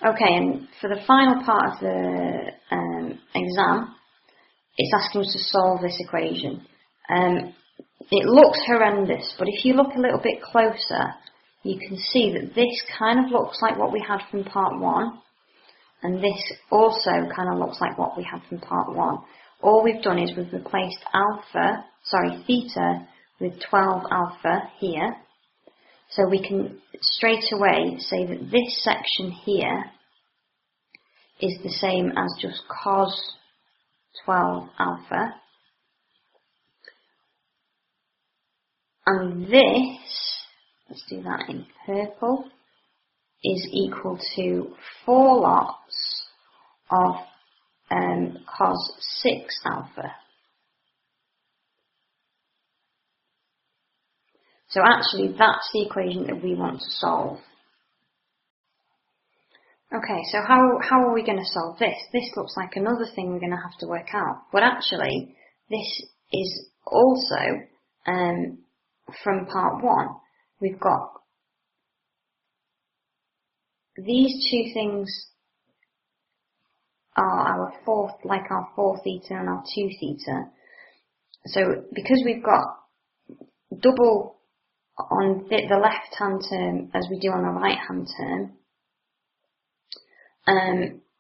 Okay, and for the final part of the exam, it's asking us to solve this equation. It looks horrendous, but if you look a little bit closer, you can see that this kind of looks like what we had from part 1, and this also kind of looks like what we had from part 1. All we've done is we've replaced theta with 12 alpha here. So we can straight away say that this section here is the same as just cos 12 alpha. And this, let's do that in purple, is equal to 4 lots of cos 6 alpha. So actually that's the equation that we want to solve. Okay, so how are we going to solve this? This looks like another thing we're going to have to work out. But actually, this is also from part 1. We've got these two things are our 4 theta and our 2 theta. So because we've got double on the left-hand term as we do on the right-hand term,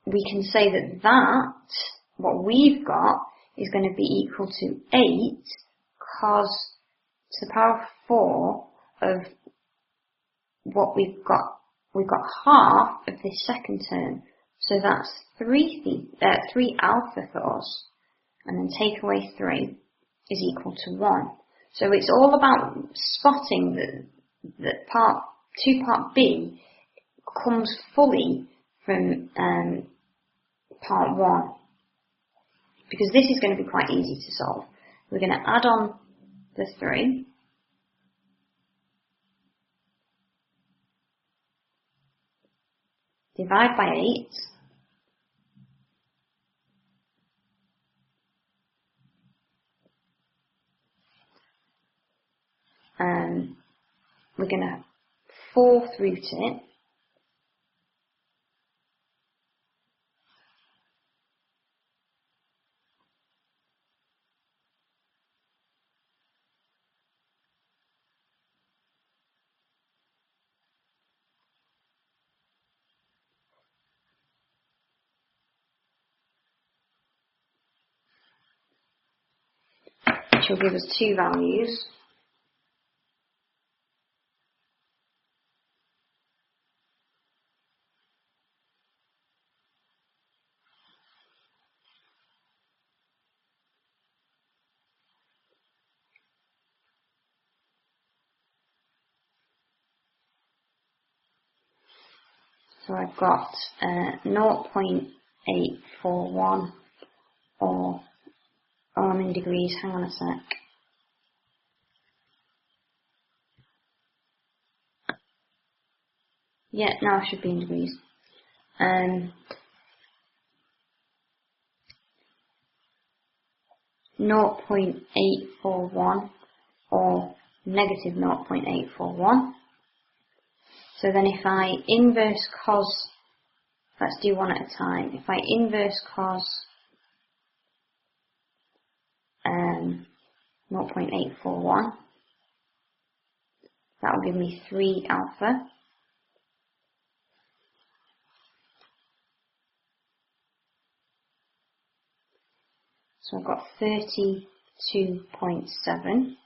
we can say that what we've got is going to be equal to 8 cos to the power of 4 of what we've got. We've got half of this second term, so that's 3 alpha for us, and then take away 3 is equal to 1. So it's all about spotting that part B comes fully from part 1, because this is going to be quite easy to solve. We're going to add on the 3, divide by 8, we're going to 4th root it, which will give us 2 values. So I've got 0.841, or I'm in degrees, hang on a sec. Yeah, now I should be in degrees. 0.841 or negative 0.841. So then if I inverse cos, let's do one at a time. If I inverse cos 0.841, that will give me 3 alpha. So I've got 32.7.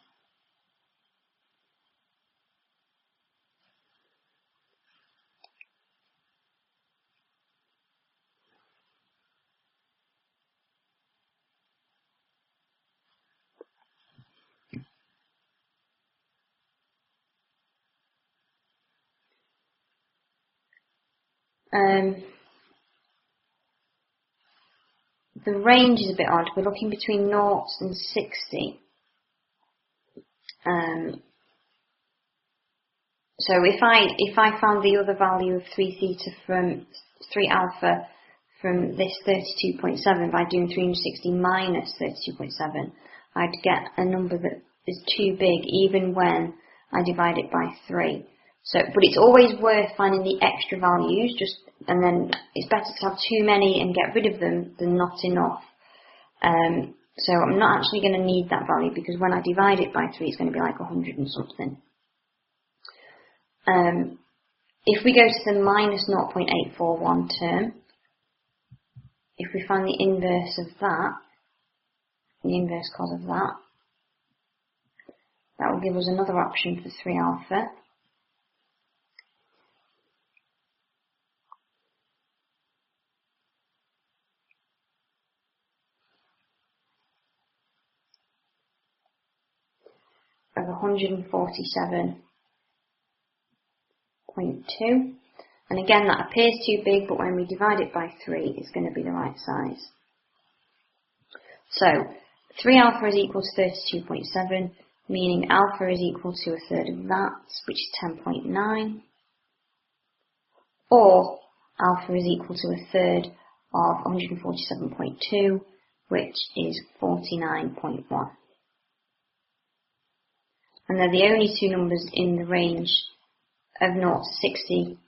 The range is a bit odd. We're looking between 0 and 60. So if I found the other value of 3 theta from 3 alpha from this 32.7 by doing 360 minus 32.7, I'd get a number that is too big even when I divide it by 3. So, but it's always worth finding the extra values, just and then it's better to have too many and get rid of them than not enough. So I'm not actually going to need that value, because when I divide it by 3, it's going to be like 100 and something. If we go to the minus 0.841 term, if we find the inverse of that, the inverse cos of that, that will give us another option for 3 alpha. Of 147.2. And again, that appears too big, but when we divide it by 3, it's going to be the right size. So 3 alpha is equal to 32.7, meaning alpha is equal to a third of that, which is 10.9. Or alpha is equal to a third of 147.2, which is 49.1. And they're the only two numbers in the range of 0 to 60